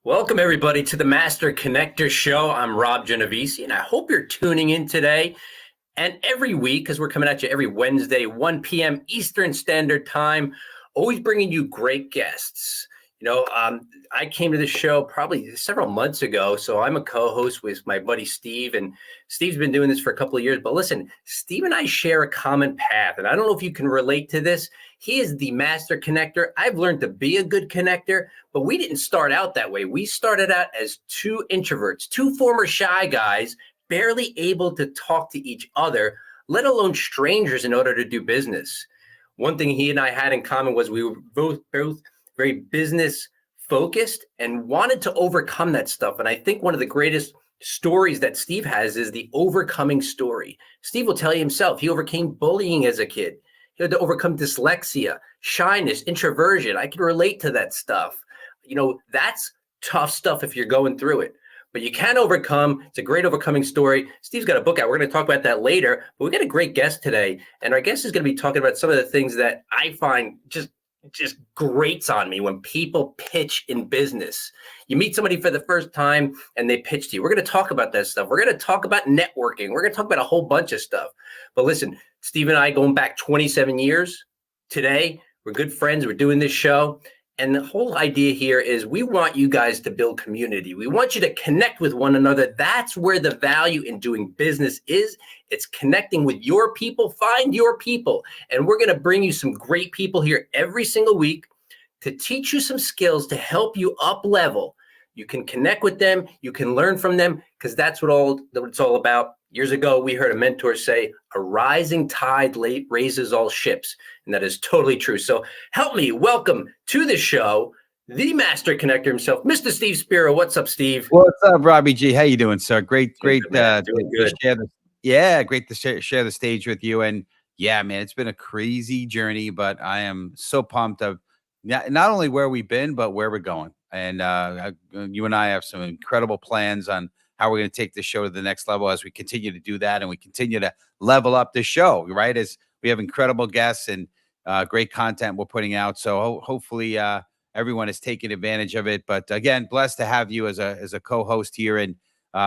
Welcome, everybody, to the Master Connector Show. I'm Rob Genovesi, and I hope you're tuning in today and every week because we're coming at you every Wednesday, 1 p.m. Eastern Standard Time, always bringing you great guests. I came to the show probably several months ago, so I'm a co-host with my buddy Steve, and Steve's been doing this for a couple of years. But listen, Steve and I share a common path, and I don't know if you can relate to this. He is the master connector. I've learned to be a good connector, but we didn't start out that way. We started out as two introverts, two former shy guys, barely able to talk to each other, let alone strangers, in order to do business. One thing he and I had in common was we were both very business focused and wanted to overcome that stuff. And I think one of the greatest stories that Steve has is the overcoming story. Steve will tell you himself, he overcame bullying as a kid. He had to overcome dyslexia, shyness, introversion. I can relate to that stuff. That's tough stuff if you're going through it. But you can overcome. It's a great overcoming story. Steve's got a book out. We're going to talk about that later. But we got a great guest today. And our guest is going to be talking about some of the things that I find just grates on me when people pitch in business. You meet somebody for the first time and they pitch to you. We're going to talk about that stuff. We're going to talk about networking. We're going to talk about a whole bunch of stuff. But listen, Steve and I going back 27 years today. We're good friends. We're doing this show. And the whole idea here is we want you guys to build community. We want you to connect with one another. That's where the value in doing business is. It's connecting with your people. Find your people. And we're going to bring you some great people here every single week to teach you some skills to help you up level. You can connect with them. You can learn from them because that's what it's all about. Years ago, we heard a mentor say, a rising tide raises all ships. And that is totally true. So help me welcome to the show, the master connector himself, Mr. Steve Spiro. What's up, Steve? What's up, Robbie G? How you doing, sir? Great Doing to good. share great to share the stage with you. And yeah, man, it's been a crazy journey, but I am so pumped of not only where we've been, but where we're going. And you and I have some incredible plans on how we're going to take the show to the next level as we continue to do that, and we continue to level up the show, right? As we have incredible guests and great content we're putting out. So hopefully everyone is taking advantage of it. But again, blessed to have you as a co-host here. And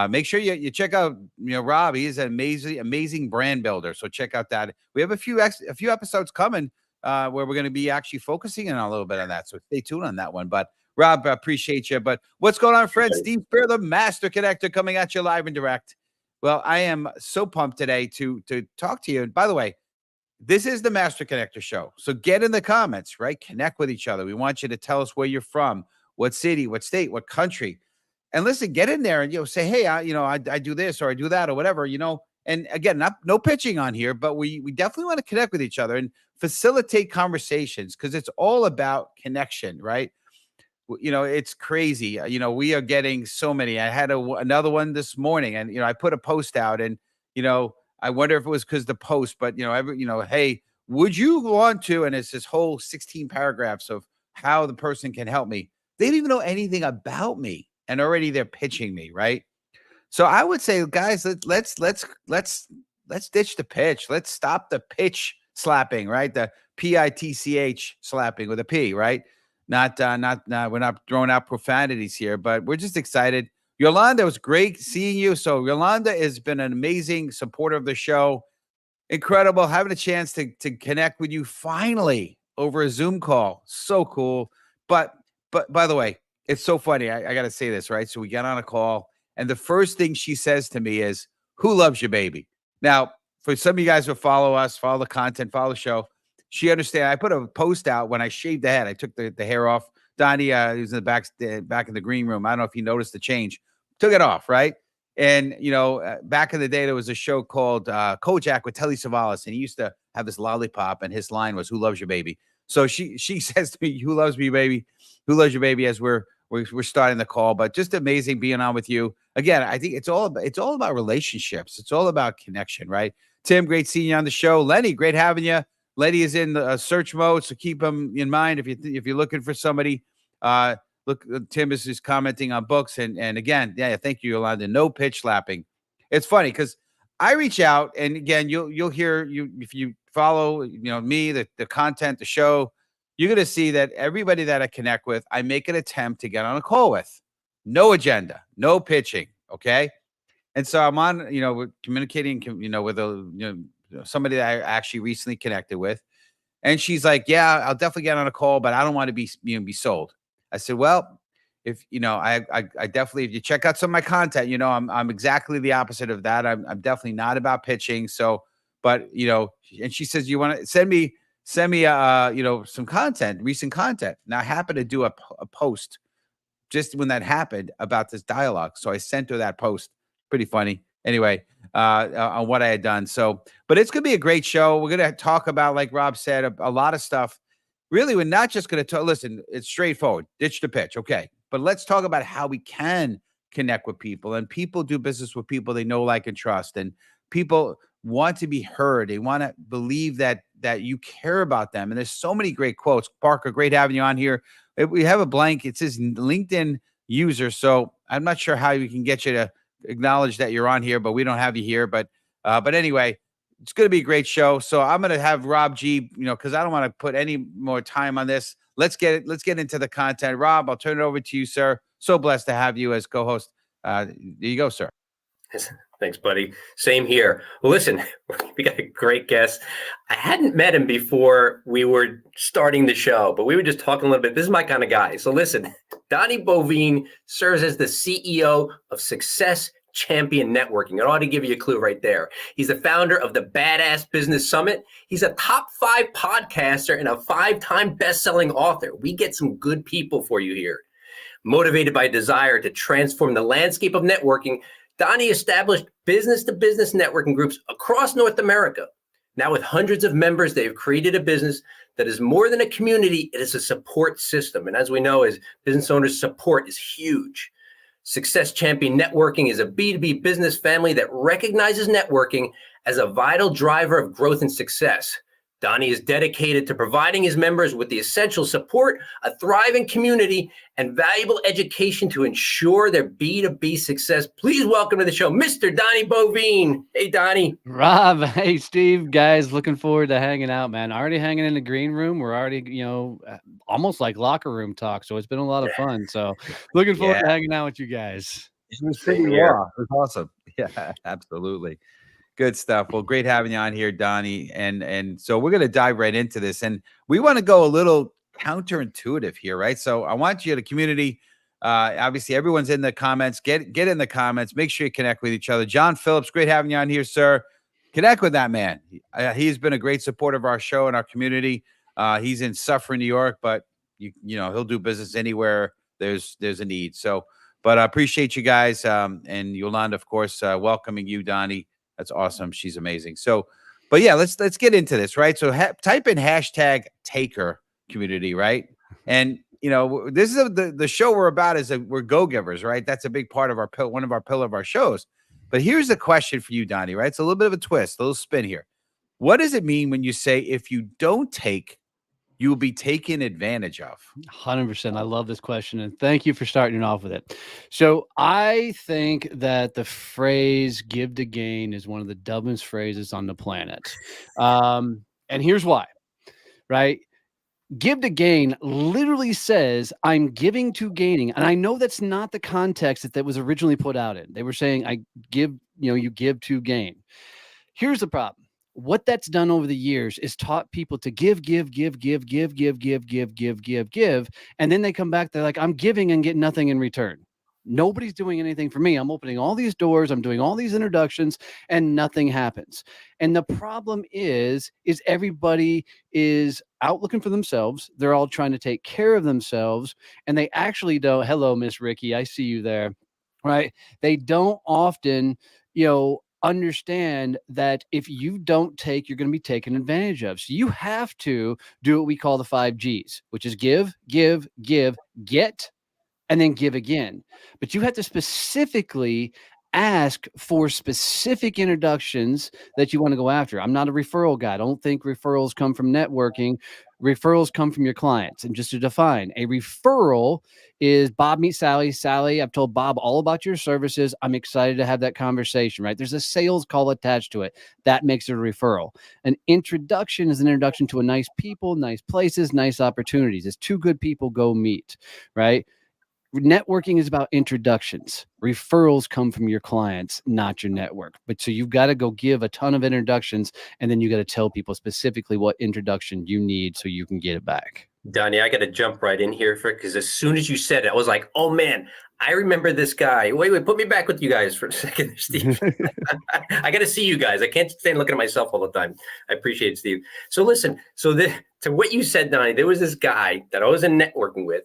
make sure you check out, Rob. He is an amazing brand builder. So check out that. We have a few episodes coming where we're going to be actually focusing in a little bit on that. So stay tuned on that one. But Rob, I appreciate you. But what's going on, friends? Steve Spear, the Master Connector, coming at you live and direct. Well, I am so pumped today to talk to you. And by the way, this is the Master Connector Show. So get in the comments, right? Connect with each other. We want you to tell us where you're from, what city, what state, what country. And listen, get in there and say, hey, I do this or I do that or whatever, And again, no pitching on here, but we definitely want to connect with each other and facilitate conversations because it's all about connection, right? It's crazy. We are getting so many. I had another one this morning, and I put a post out, and I wonder if it was because the post, but hey, would you want to? And it's this whole 16 paragraphs of how the person can help me. They didn't even know anything about me, and already they're pitching me, right? So I would say, guys, let's ditch the pitch. Let's stop the pitch slapping, right? The PITCH slapping with a P, right? Not we're not throwing out profanities here, but we're just excited. Yolanda, it was great seeing you. So Yolanda has been an amazing supporter of the show. Incredible having a chance to connect with you finally over a Zoom call. So cool. But by the way, it's so funny. I got to say this, right? So we got on a call, and the first thing she says to me is, "Who loves your baby?" Now, for some of you guys who follow us, follow the content, follow the show, she understands. I put a post out when I shaved the head. I took the hair off. Donnie, who's in the back in the green room. I don't know if he noticed the change. Took it off, right? And back in the day, there was a show called Kojak with Telly Savalas, and he used to have this lollipop, and his line was, "Who loves your baby?" So she says to me, "Who loves me, baby? Who loves your baby?" As we're starting the call, but just amazing being on with you again. I think it's all about relationships. It's all about connection, right? Tim, great seeing you on the show. Lenny, great having you. Lenny is in the search mode, so keep him in mind if you're looking for somebody. Look, Tim is just commenting on books, and again, yeah, thank you, Yolanda. No pitch slapping. It's funny because I reach out, and again, you'll hear if you follow me, the content, the show, you're going to see that everybody that I connect with, I make an attempt to get on a call with. no agenda, no pitching. Okay. And so I'm on, with communicating, with somebody that I actually recently connected with. And she's like, yeah, I'll definitely get on a call, but I don't want to be sold. I said, well, if I definitely, if you check out some of my content, I'm exactly the opposite of that. I'm definitely not about pitching. So, but and she says, you want to send me some content, recent content. Now I happen to do a post just when that happened about this dialogue. So I sent her that post. Pretty funny. Anyway, on what I had done. So, but it's going to be a great show. We're going to talk about, like Rob said, a lot of stuff. Really, we're not just going to talk. Listen, it's straightforward. Ditch the pitch. Okay. But let's talk about how we can connect with people, and people do business with people they know, like, and trust. And people want to be heard. They want to believe that you care about them. And there's so many great quotes. Parker, great having you on here. We have a blank. It says LinkedIn user. So I'm not sure how we can get you to acknowledge that you're on here, but we don't have you here. But anyway, it's going to be a great show. So I'm going to have Rob G, because I don't want to put any more time on this. Let's get into the content. Rob, I'll turn it over to you, sir. So blessed to have you as co-host. There you go, sir. Thanks, buddy. Same here. Well, listen, we got a great guest. I hadn't met him before we were starting the show, but we were just talking a little bit. This is my kind of guy. So listen, Donnie Boivin serves as the CEO of Success Champion Networking. It ought to give you a clue right there. He's the founder of the Badass Business Summit. He's a top 5 podcaster and a 5-time best-selling author. We get some good people for you here. Motivated by a desire to transform the landscape of networking, Donnie established business-to-business networking groups across North America. Now, with hundreds of members, they have created a business that is more than a community. It is a support system. And as we know, as business owners, support is huge. Success Champion Networking is a B2B business family that recognizes networking as a vital driver of growth and success. Donnie is dedicated to providing his members with the essential support, a thriving community, and valuable education to ensure their B2B success. Please welcome to the show, Mr. Donnie Boivin. Hey, Donnie. Rob, hey, Steve, guys, looking forward to hanging out, man. Already hanging in the green room. We're already, almost like locker room talk. So it's been a lot of fun. So looking forward to hanging out with you guys. It was pretty raw. It was awesome. Yeah, absolutely. Good stuff. Well, great having you on here, Donnie. And so we're going to dive right into this. And we want to go a little counterintuitive here, right? So I want you, the community, obviously everyone's in the comments. Get in the comments. Make sure you connect with each other. John Phillips, great having you on here, sir. Connect with that man. He's been a great supporter of our show and our community. He's in Suffering, New York, but he'll do business anywhere there's a need. So, but I appreciate you guys. And Yolanda, of course, welcoming you, Donnie. That's awesome. She's amazing. So, but yeah, let's get into this, right? So type in hashtag taker community, right? And this is the show we're about is we're go-givers, right? That's a big part of one of our pillar of our shows. But here's the question for you, Donnie, right? It's a little bit of a twist, a little spin here. What does it mean when you say if you don't take, you will be taken advantage of? 100%. I love this question. And thank you for starting off with it. So I think that the phrase give to gain is one of the dumbest phrases on the planet. And here's why, right? Give to gain literally says I'm giving to gaining. And I know that's not the context that was originally put out in. They were saying I give, you give to gain. Here's the problem. What that's done over the years is taught people to give. And then they come back, they're like, I'm giving and get nothing in return. Nobody's doing anything for me. I'm opening all these doors. I'm doing all these introductions and nothing happens. And the problem is everybody is out looking for themselves. They're all trying to take care of themselves. And they actually don't. Hello, Miss Ricky. I see you there. Right. They don't often, understand that if you don't take, you're going to be taken advantage of. So you have to do what we call the 5 Gs, which is give, get, and then give again. But you have to specifically ask for specific introductions that you want to go after. I'm not a referral guy. I don't think referrals come from networking. Referrals come from your clients. And just to define, a referral is Bob meets Sally. Sally, I've told Bob all about your services. I'm excited to have that conversation, right? There's a sales call attached to it. That makes it a referral. An introduction is an introduction to a nice people, nice places, nice opportunities. It's 2 good people go meet, right? Networking is about introductions. Referrals come from your clients, not your network. But so you've got to go give a ton of introductions, and then you got to tell people specifically what introduction you need so you can get it back. Donnie, I got to jump right in here because as soon as you said it, I was like, oh man, I remember this guy. Wait, put me back with you guys for a second, Steve. I got to see you guys. I can't stand looking at myself all the time. I appreciate it, Steve. So listen, to what you said, Donnie, there was this guy that I was in networking with,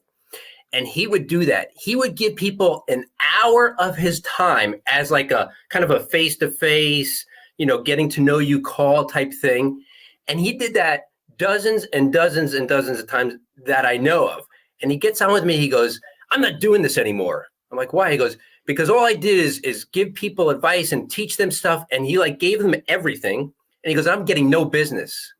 and he would do that. He would give people an hour of his time as like a kind of a face-to-face, getting to know you call type thing. And he did that dozens and dozens and dozens of times that I know of. And he gets on with me. He goes, I'm not doing this anymore. I'm like, why? He goes, because all I did is give people advice and teach them stuff. And he like gave them everything. And he goes, I'm getting no business.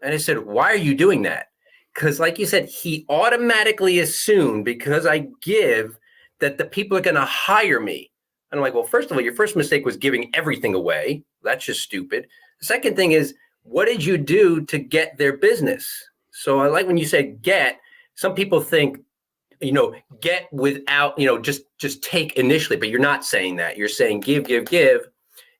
And I said, why are you doing that? Because like you said, he automatically assumed because I give that the people are going to hire me. And I'm like, well, first of all, your first mistake was giving everything away. That's just stupid. The second thing is, what did you do to get their business? So I like when you say get, some people think, get without, just take initially, but you're not saying that. You're saying give,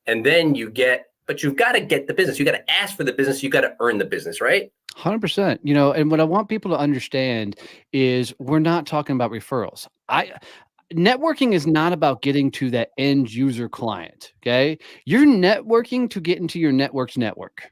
and then you get, but you've got to get the business. You got to ask for the business. You got to earn the business, right? 100%. And what I want people to understand is we're not talking about referrals. Networking is not about getting to that end user client. Okay. You're networking to get into your network's network.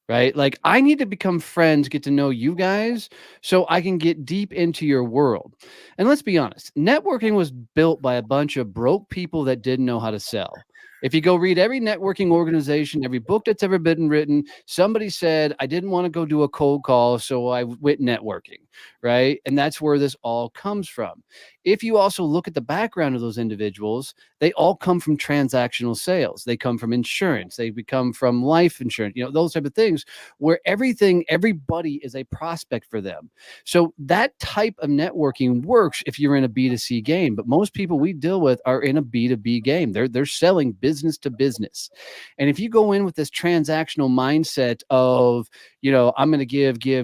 Right? Like I need to become friends, get to know you guys so I can get deep into your world. And let's be honest, networking was built by a bunch of broke people that didn't know how to sell. If you go read every networking organization, every book that's ever been written, somebody said, I didn't want to go do a cold call, so I went networking, right? And that's where this all comes from. If you also look at the background of those individuals, they all come from transactional sales. They come from insurance. They become from life insurance, those type of things where everybody is a prospect for them. So that type of networking works if you're in a B2C game, but most people we deal with are in a B2B game. They're selling business to business. And if you go in with this transactional mindset of, I'm going to give, you're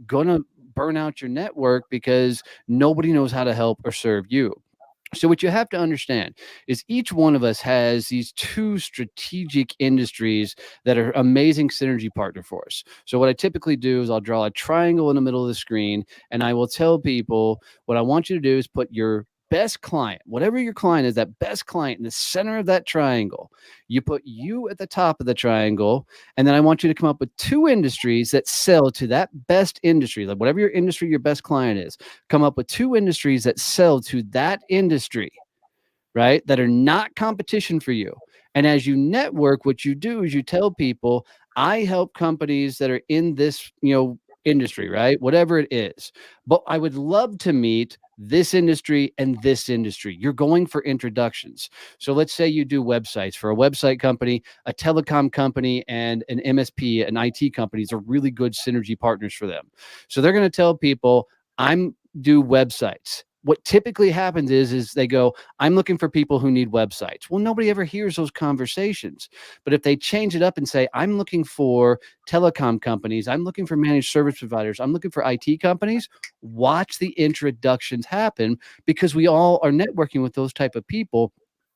going to burn out your network because nobody knows how to help or serve you. So what you have to understand is each one of us has these two strategic industries that are amazing synergy partner for us. So what I typically do is I'll draw a triangle in the middle of the screen, and I will tell people what I want you to do is put your best client, whatever your client is, that best client in the center of that triangle. You put you at the top of the triangle, and then I want you to come up with two industries that sell to that best industry, like whatever your industry, your best client is, come up with two industries that sell to that industry, right? That are not competition for you. And as you network, what you do is you tell people, I help companies that are in this, industry, right? Whatever it is. But I would love to meet this industry and this industry. You're going for introductions. So let's say you do websites for a website company, a telecom company, and an MSP, an IT companies are really good synergy partners for them. So they're going to tell people, I'm do websites. What typically happens is they go, I'm looking for people who need websites. Well, nobody ever hears those conversations. But if they change it up and say, I'm looking for telecom companies, I'm looking for managed service providers, I'm looking for IT companies, watch the introductions happen because we all are networking with those type of people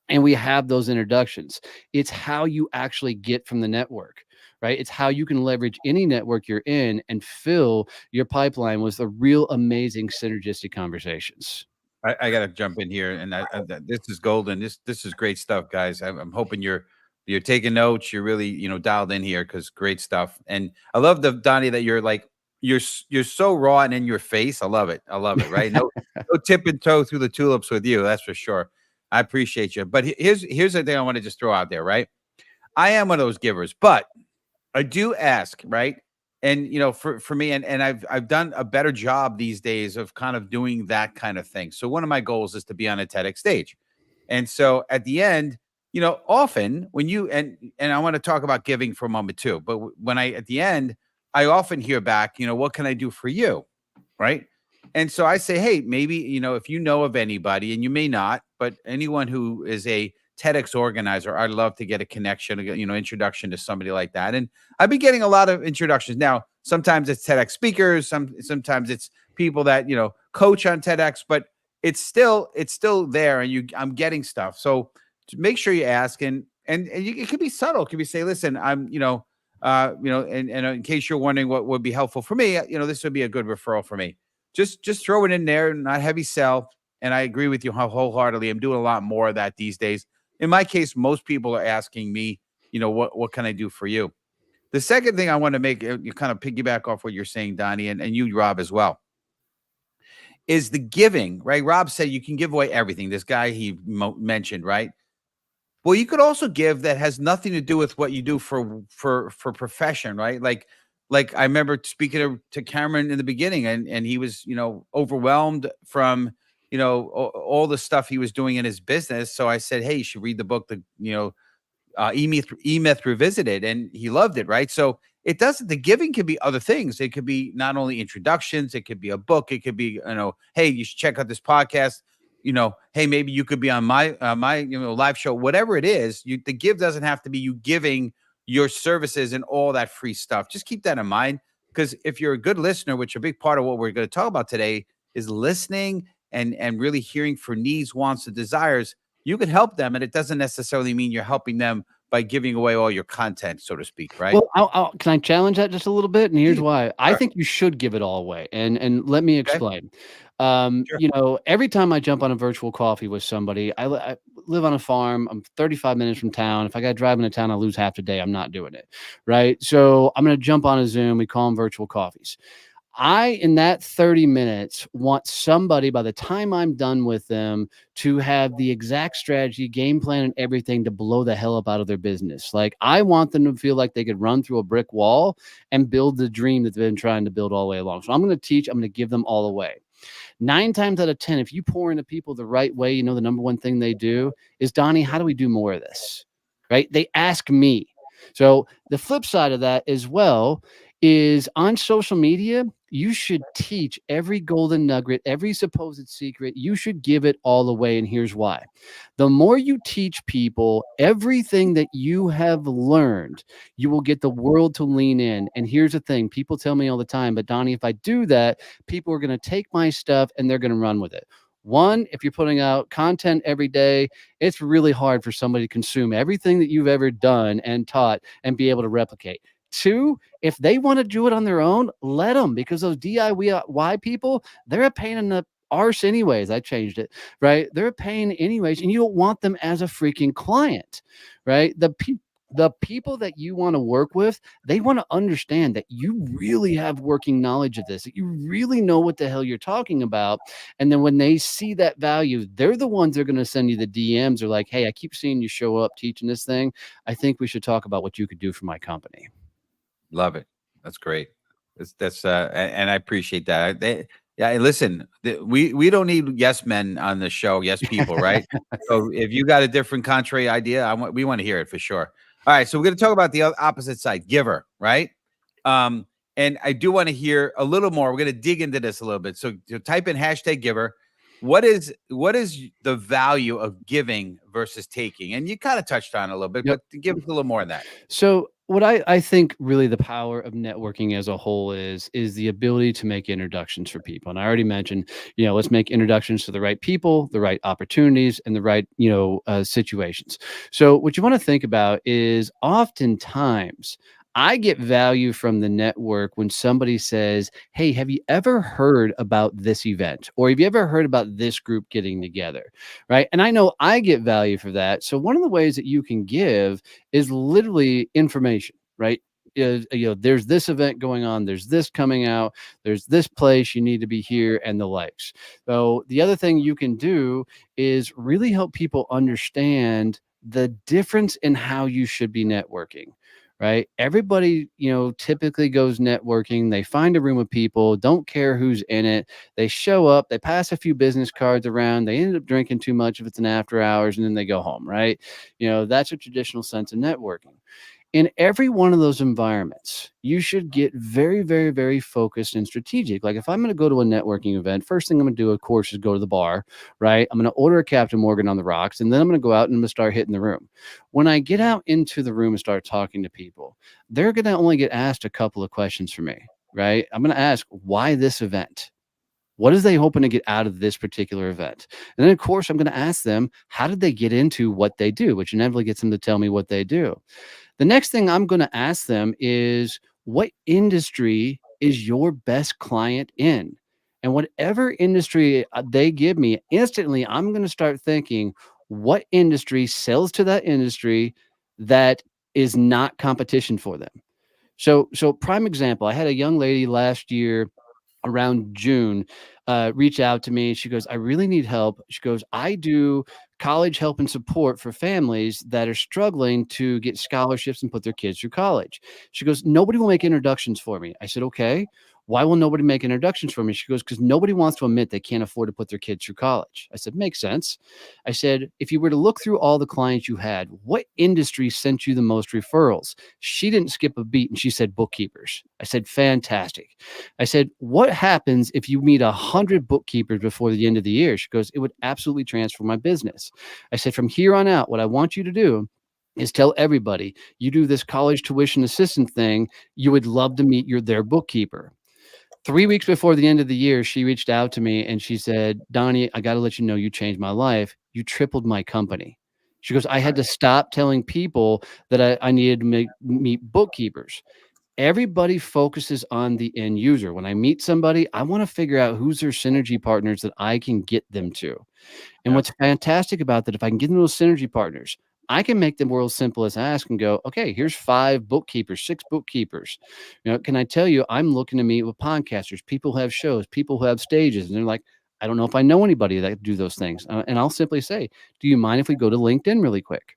and we have those introductions. It's how you actually get from the network. Right? It's how you can leverage any network you're in and fill your pipeline with the real amazing synergistic conversations. I got to jump in here, and this is golden. This is great stuff, guys. I'm hoping you're taking notes. You're really dialed in here because great stuff. And I love Donnie that you're like you're so raw and in your face. I love it. Right? No tip and toe through the tulips with you. That's for sure. I appreciate you. But here's the thing I want to just throw out there. Right? I am one of those givers, but I do ask, right? And for me, and I've done a better job these days of kind of doing that kind of thing. So one of my goals is to be on a TEDx stage. And so at the end, often when you and I want to talk about giving for a moment too, but when at the end, I often hear back, what can I do for you? Right. And so I say, hey, maybe, if you know of anybody, and you may not, but anyone who is a TEDx organizer, I'd love to get a connection, introduction to somebody like that. And I've been getting a lot of introductions. Now, sometimes it's TEDx speakers, sometimes it's people that, coach on TEDx, but it's still there, and I'm getting stuff. So make sure you ask, and it could be subtle. It could be say, listen, I'm, and in case you're wondering what would be helpful for me, this would be a good referral for me. Just throw it in there, not heavy sell. And I agree with you wholeheartedly. I'm doing a lot more of that these days. In my case, most people are asking me, what can I do for you? The second thing I want to make, you kind of piggyback off what you're saying, Donnie, and you, Rob, as well, is the giving, right? Rob said you can give away everything. This guy he mentioned, right? Well, you could also give that has nothing to do with what you do for profession, right? Like I remember speaking to Cameron in the beginning, and he was, overwhelmed from, all the stuff he was doing in his business. So I said, hey, you should read the book, E-Myth Revisited, and he loved it, right? So the giving can be other things. It could be not only introductions, it could be a book, it could be, hey, you should check out this podcast. Hey, maybe you could be on my live show, whatever it is. The give doesn't have to be you giving your services and all that free stuff. Just keep that in mind, because if you're a good listener, which a big part of what we're going to talk about today is listening and really hearing for needs, wants, and desires, you can help them, and it doesn't necessarily mean you're helping them by giving away all your content, so to speak, right? Well, can I challenge that just a little bit? And here's why. I Sure. think you should give it all away. And let me explain. Sure. Every time I jump on a virtual coffee with somebody, I live on a farm. I'm 35 minutes from town. If I got to drive into town, I lose half the day. I'm not doing it. Right. So I'm going to jump on a Zoom. We call them virtual coffees. In that 30 minutes, want somebody, by the time I'm done with them, to have the exact strategy, game plan, and everything to blow the hell up out of their business. Like, I want them to feel like they could run through a brick wall and build the dream that they've been trying to build all the way along. So I'm going to teach, I'm going to give them all away. 9 times out of 10, if you pour into people the right way, the number one thing they do is, Donnie, how do we do more of this? Right? They ask me. So the flip side of that as well is, on social media, you should teach every golden nugget, every supposed secret. You should give it all away. And here's why. The more you teach people everything that you have learned, you will get the world to lean in. And here's the thing. People tell me all the time, but Donnie, if I do that, people are going to take my stuff and they're going to run with it. One, if you're putting out content every day, it's really hard for somebody to consume everything that you've ever done and taught and be able to replicate. 2, if they want to do it on their own, let them, because those DIY people, they're a pain in the arse anyways. I changed it, right? They're a pain anyways, and you don't want them as a freaking client, right? The people that you want to work with, they want to understand that you really have working knowledge of this, that you really know what the hell you're talking about. And then when they see that value, they're the ones that are going to send you the DMs. They're like, hey, I keep seeing you show up teaching this thing. I think we should talk about what you could do for my company. Love it. That's great. And I appreciate that. Listen, we don't need yes men on the show, yes people, right? So if you got a different contrary idea, we want to hear it for sure. All right, so we're going to talk about the opposite side, giver, right? And I do want to hear a little more. We're going to dig into this a little bit. So type in #giver. What is the value of giving versus taking? And you kind of touched on it a little bit, but give us a little more of that. So what I think really the power of networking as a whole is the ability to make introductions for people. And I already mentioned, let's make introductions to the right people, the right opportunities, and the right, situations. So what you want to think about is, oftentimes I get value from the network when somebody says, hey, have you ever heard about this event? Or have you ever heard about this group getting together? Right. And I know I get value for that. So one of the ways that you can give is literally information, right? There's this event going on, there's this coming out, there's this place, you need to be here, and the likes. So the other thing you can do is really help people understand the difference in how you should be networking. Right? Everybody, typically goes networking. They find a room of people, don't care who's in it. They show up, they pass a few business cards around, they end up drinking too much if it's an after hours, and then they go home, right? That's a traditional sense of networking. In every one of those environments, you should get very, very, very focused and strategic. Like, if I'm going to go to a networking event, first thing I'm going to do, of course, is go to the bar, right? I'm going to order a Captain Morgan on the rocks, and then I'm going to go out and I'm going to start hitting the room. When I get out into the room and start talking to people, they're going to only get asked a couple of questions from me, right? I'm going to ask, why this event? What is they hoping to get out of this particular event? And then, of course, I'm going to ask them, how did they get into what they do, which inevitably gets them to tell me what they do. The next thing I'm going to ask them is, what industry is your best client in? And whatever industry they give me, instantly, I'm going to start thinking, what industry sells to that industry that is not competition for them? So prime example, I had a young lady last year around June, reach out to me. She goes, I really need help. She goes, I do college help and support for families that are struggling to get scholarships and put their kids through college. She goes, nobody will make introductions for me. I said, okay. Why will nobody make introductions for me? She goes, because nobody wants to admit they can't afford to put their kids through college. I said, makes sense. I said, if you were to look through all the clients you had, what industry sent you the most referrals? She didn't skip a beat and she said bookkeepers. I said, fantastic. I said, what happens if you meet 100 bookkeepers before the end of the year? She goes, it would absolutely transform my business. I said, from here on out, what I want you to do is tell everybody you do this college tuition assistant thing. You would love to meet their bookkeeper. 3 weeks before the end of the year, she reached out to me and she said, Donnie, I got to let you know you changed my life. You tripled my company. She goes, I had to stop telling people that I needed to meet bookkeepers. Everybody focuses on the end user. When I meet somebody, I want to figure out who's their synergy partners that I can get them to. And what's fantastic about that, if I can get them those synergy partners, I can make the world's simplest ask and go, okay, here's 5 bookkeepers, 6 bookkeepers. Can I tell you, I'm looking to meet with podcasters, people who have shows, people who have stages. And they're like, I don't know if I know anybody that do those things. And I'll simply say, do you mind if we go to LinkedIn really quick?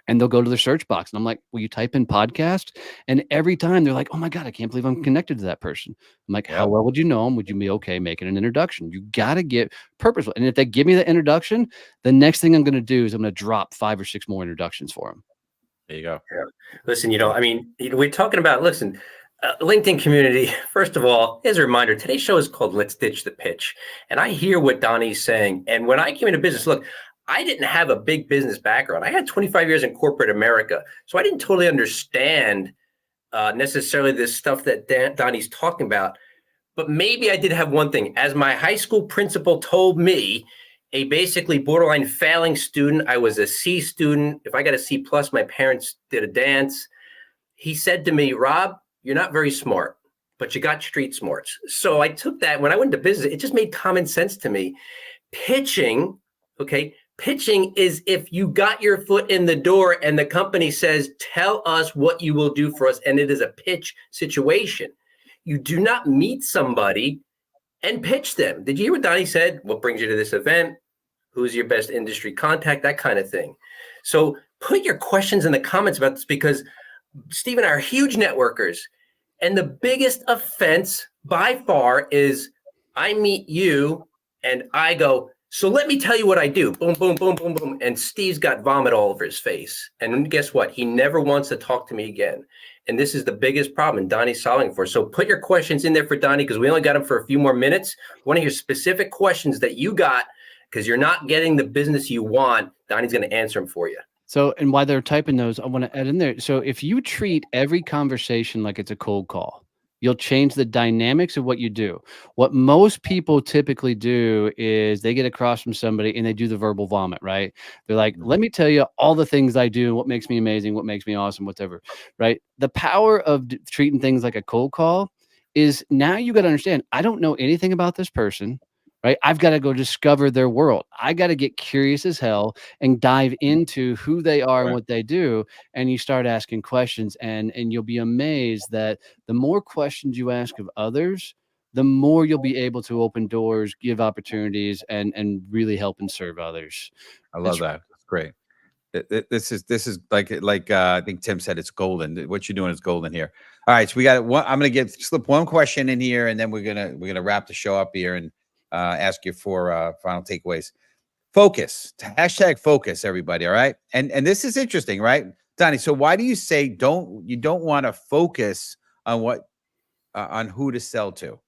And they'll go to the search box. And I'm like, will you type in podcast? And every time they're like, oh my God, I can't believe I'm connected to that person. I'm like, how well would you know them? Would you be okay making an introduction? You got to get purposeful. And if they give me the introduction, the next thing I'm going to do is I'm going to drop 5 or 6 more introductions for them. There you go. Yeah. Listen, I mean, we're talking about, LinkedIn community. First of all, as a reminder, today's show is called Let's Ditch the Pitch. And I hear what Donnie's saying. And when I came into business, look, I didn't have a big business background. I had 25 years in corporate America. So I didn't totally understand necessarily this stuff that Donnie's talking about. But maybe I did have one thing. As my high school principal told me, a basically borderline failing student, I was a C student. If I got a C plus, my parents did a dance. He said to me, Rob, you're not very smart, but you got street smarts. So I took that. When I went into business, it just made common sense to me. Pitching, okay? Pitching is if you got your foot in the door and the company says, tell us what you will do for us. And it is a pitch situation. You do not meet somebody and pitch them. Did you hear what Donnie said? What brings you to this event? Who's your best industry contact? That kind of thing. So put your questions in the comments about this, because Steve and I are huge networkers. And the biggest offense by far is I meet you and I go, so let me tell you what I do. Boom, boom, boom, boom, boom. And Steve's got vomit all over his face. And guess what? He never wants to talk to me again. And this is the biggest problem Donnie's solving for. So put your questions in there for Donnie, because we only got him for a few more minutes. I want to hear specific questions that you got, because you're not getting the business you want. Donnie's going to answer them for you. So, and while they're typing those, I want to add in there. So if you treat every conversation like it's a cold call, you'll change the dynamics of what you do. What most people typically do is they get across from somebody and they do the verbal vomit, right? They're like, let me tell you all the things I do, what makes me amazing, what makes me awesome, whatever, right? The power of treating things like a cold call is, now you got to understand, I don't know anything about this person, right? I've got to go discover their world. I got to get curious as hell and dive into who they are and what they do. And you start asking questions, and you'll be amazed that the more questions you ask of others, the more you'll be able to open doors, give opportunities, and really help and serve others. I love that. That's great. This is like I think Tim said, it's golden. What you're doing is golden here. All right, so we got one. I'm gonna slip one question in here, and then we're gonna wrap the show up here and ask you for final takeaways. Focus. Hashtag focus, everybody. All right, and this is interesting, right, Donnie? So why do you say you don't want to focus on what on who to sell to?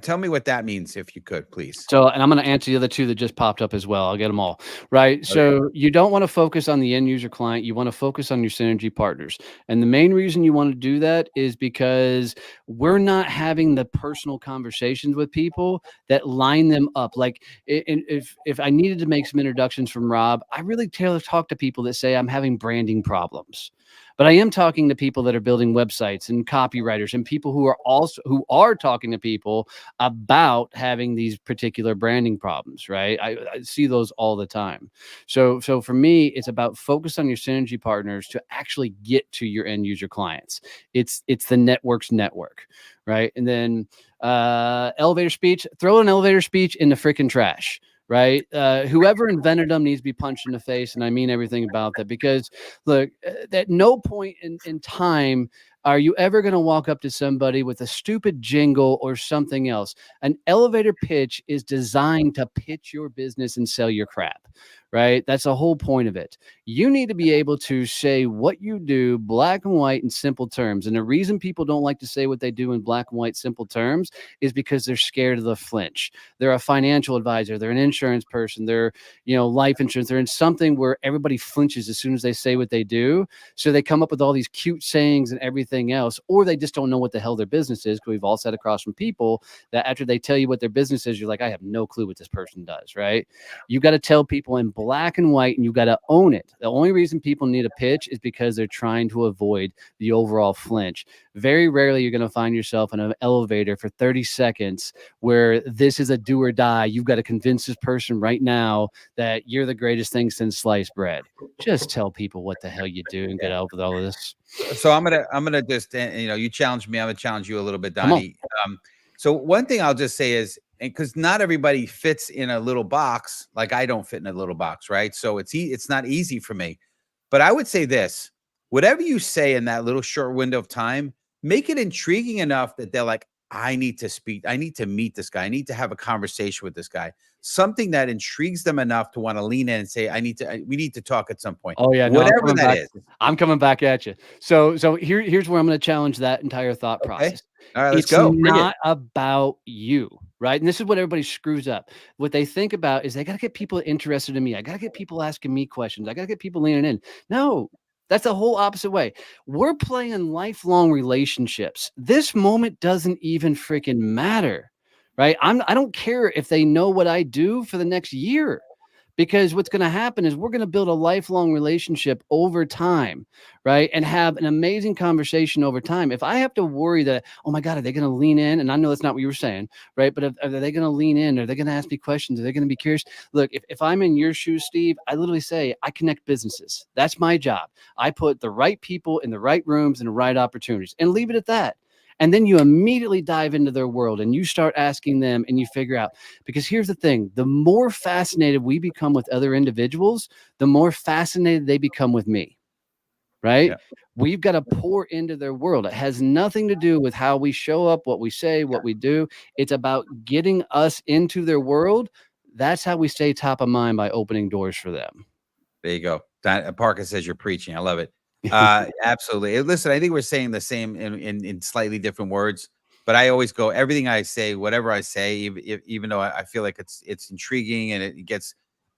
Tell me what that means, if you could, please. So, and I'm going to answer the other two that just popped up as well. I'll get them all right. Okay. So you don't want to focus on the end user client. You want to focus on your synergy partners. And the main reason you want to do that is because we're not having the personal conversations with people that line them up. Like if I needed to make some introductions from Rob, I really talk to people that say I'm having branding problems. But I am talking to people that are building websites and copywriters and people who are talking to people about having these particular branding problems, right? I see those all the time. So for me, it's about focus on your synergy partners to actually get to your end user clients. It's the network's network, right? And then elevator speech, throw an elevator speech in the freaking trash. Right. Whoever invented them needs to be punched in the face. And I mean everything about that, because look, at no point in time are you ever going to walk up to somebody with a stupid jingle or something else. An elevator pitch is designed to pitch your business and sell your crap. Right. That's the whole point of it. You need to be able to say what you do, black and white, in simple terms. And the reason people don't like to say what they do in black and white, simple terms is because they're scared of the flinch. They're a financial advisor. They're an insurance person. They're, life insurance. They're in something where everybody flinches as soon as they say what they do. So they come up with all these cute sayings and everything else, or they just don't know what the hell their business is. Because we've all sat across from people that after they tell you what their business is, you're like, I have no clue what this person does. Right. You got to tell people in black and white, and you got to own it. The only reason people need a pitch is because they're trying to avoid the overall flinch. Very rarely you're going to find yourself in an elevator for 30 seconds where this is a do or die. You've got to convince this person right now that you're the greatest thing since sliced bread. Just tell people what the hell you do and get out with all of this. So I'm gonna just you challenge me. I'm gonna challenge you a little bit, Donnie. So one thing I'll just say is, because not everybody fits in a little box, like I don't fit in a little box, right? So it's not easy for me. But I would say this: whatever you say in that little short window of time, make it intriguing enough that they're like, I need to speak. I need to meet this guy. I need to have a conversation with this guy. Something that intrigues them enough to want to lean in and say, we need to talk at some point. Oh yeah. Whatever that is. I'm coming back at you. So here's where I'm going to challenge that entire thought process. All right, let's It's go. not about you, right? And this is what everybody screws up. What they think about is they got to get people interested in me. I got to get people asking me questions. I got to get people leaning in. No, that's the whole opposite way. We're playing lifelong relationships. This moment doesn't even freaking matter, right? I don't care if they know what I do for the next year. Because what's going to happen is we're going to build a lifelong relationship over time, right? And have an amazing conversation over time. If I have to worry that, oh my God, are they going to lean in? And I know that's not what you were saying, right? But are they going to lean in? Are they going to ask me questions? Are they going to be curious? Look, if I'm in your shoes, Steve, I literally say I connect businesses. That's my job. I put the right people in the right rooms and the right opportunities, and leave it at that. And then you immediately dive into their world and you start asking them and you figure out, because here's the thing, the more fascinated we become with other individuals, the more fascinated they become with me, right? Yeah. We've got to pour into their world. It has nothing to do with how we show up, what we say, what we do. It's about getting us into their world. That's how we stay top of mind, by opening doors for them. There you go. Parker says you're preaching. I love it. Absolutely. Listen, I think we're saying the same in slightly different words, but I always go, everything I say, whatever I say, even though I feel like it's intriguing and it gets,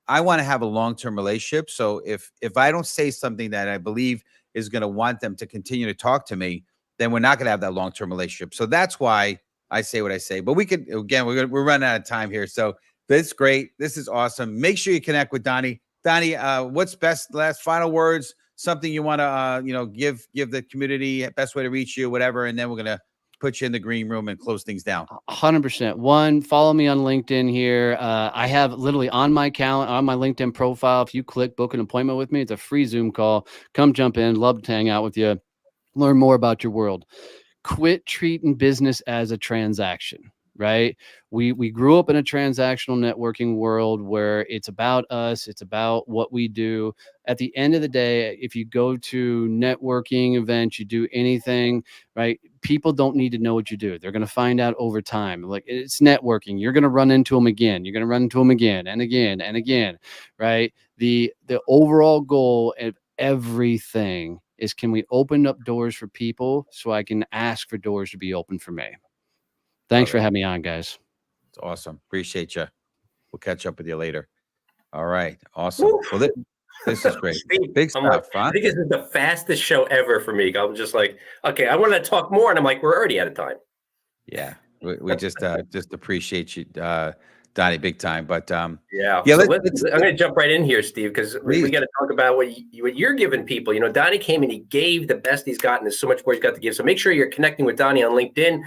I want to have a long-term relationship. So if I don't say something that I believe is going to want them to continue to talk to me, then we're not going to have that long-term relationship. So that's why I say what I say. But we could, again, we're running out of time here. So this is great. This is awesome. Make sure you connect with Donnie. Donnie, what's last final words? Something you want to, give the community, best way to reach you, whatever. And then we're going to put you in the green room and close things down. 100%. One, follow me on LinkedIn here. I have literally on my calendar, on my LinkedIn profile, if you click book an appointment with me, it's a free Zoom call. Come jump in. Love to hang out with you. Learn more about your world. Quit treating business as a transaction. Right? We grew up in a transactional networking world where it's about us, it's about what we do. At the end of the day, if you go to networking events, you do anything, right? People don't need to know what you do. They're going to find out over time. Like, it's networking. You're going to run into them again. You're going to run into them again and again and again, right? The overall goal of everything is, can we open up doors for people so I can ask for doors to be open for me? Thanks for having me on, guys. It's awesome. Appreciate you. We'll catch up with you later. All right. Awesome. Well, this is great. Steve, Big stuff, huh? I think this is the fastest show ever for me. I'm just like, okay, I want to talk more. And I'm like, we're already out of time. Yeah. We just appreciate you, Donnie, big time. But yeah. So I'm going to jump right in here, Steve, because we got to talk about what you're giving people. You know, Donnie came and he gave the best he's gotten. There's so much more he's got to give. So make sure you're connecting with Donnie on LinkedIn.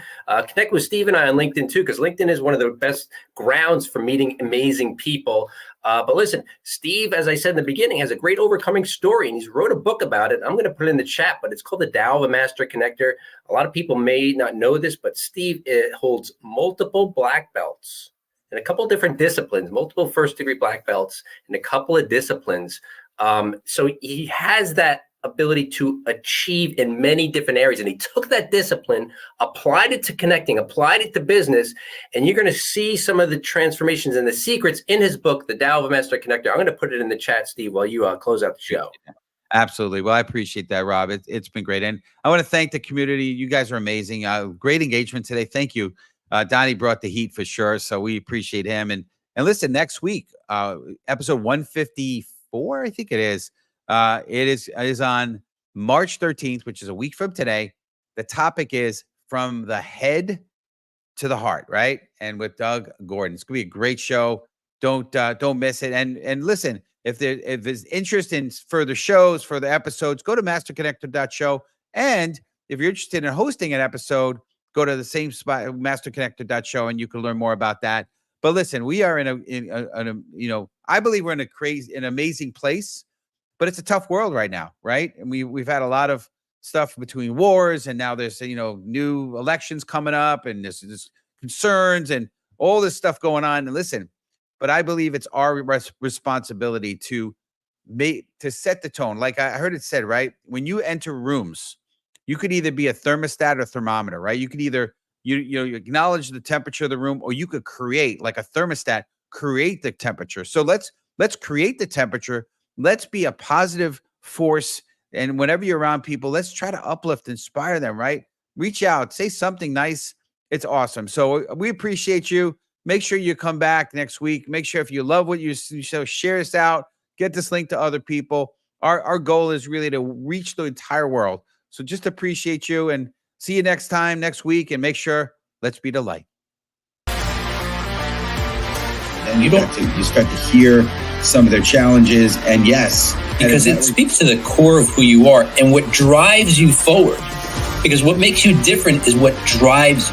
Connect with Steve and I on LinkedIn too, because LinkedIn is one of the best grounds for meeting amazing people. But listen, Steve, as I said in the beginning, has a great overcoming story, and he's wrote a book about it. I'm going to put it in the chat, but it's called The Tao of a Master Connector. A lot of people may not know this, but Steve holds multiple black belts in a couple of different disciplines, multiple first-degree black belts in a couple of disciplines. So he has that ability to achieve in many different areas. And he took that discipline, applied it to connecting, applied it to business. And you're going to see some of the transformations and the secrets in his book, The Tao of a Master Connector. I'm going to put it in the chat, Steve, while you close out the show. Absolutely. Well, I appreciate that, Rob. It's been great. And I want to thank the community. You guys are amazing. Great engagement today. Thank you. Donnie brought the heat for sure. So we appreciate him. And listen, next week, episode 154, I think it is. It is on March 13th, which is a week from today. The topic is From the Head to the Heart, right? And with Doug Gordon. It's gonna be a great show. Don't miss it. And listen, if there's interest in further shows, further episodes, go to masterconnector.show. And if you're interested in hosting an episode, go to the same spot, masterconnector.show, and you can learn more about that. But listen, we are in a I believe we're in an amazing place. But it's a tough world right now, right? And we've had a lot of stuff between wars, and now there's new elections coming up, and there's concerns and all this stuff going on. And listen, but I believe it's our responsibility to set the tone. Like I heard it said, right? When you enter rooms, you could either be a thermostat or thermometer, right? You could either you acknowledge the temperature of the room, or you could create, like a thermostat, create the temperature. So let's create the temperature. Let's be a positive force. And whenever you're around people, let's try to uplift, inspire them, right? Reach out, say something nice. It's awesome. So we appreciate you. Make sure you come back next week. Make sure if you love what you show, share this out, get this link to other people. Our goal is really to reach the entire world. So just appreciate you, and see you next time, next week. And make sure, let's be the light. And you start to hear some of their challenges, and yes, because it speaks to the core of who you are and what drives you forward. Because what makes you different is what drives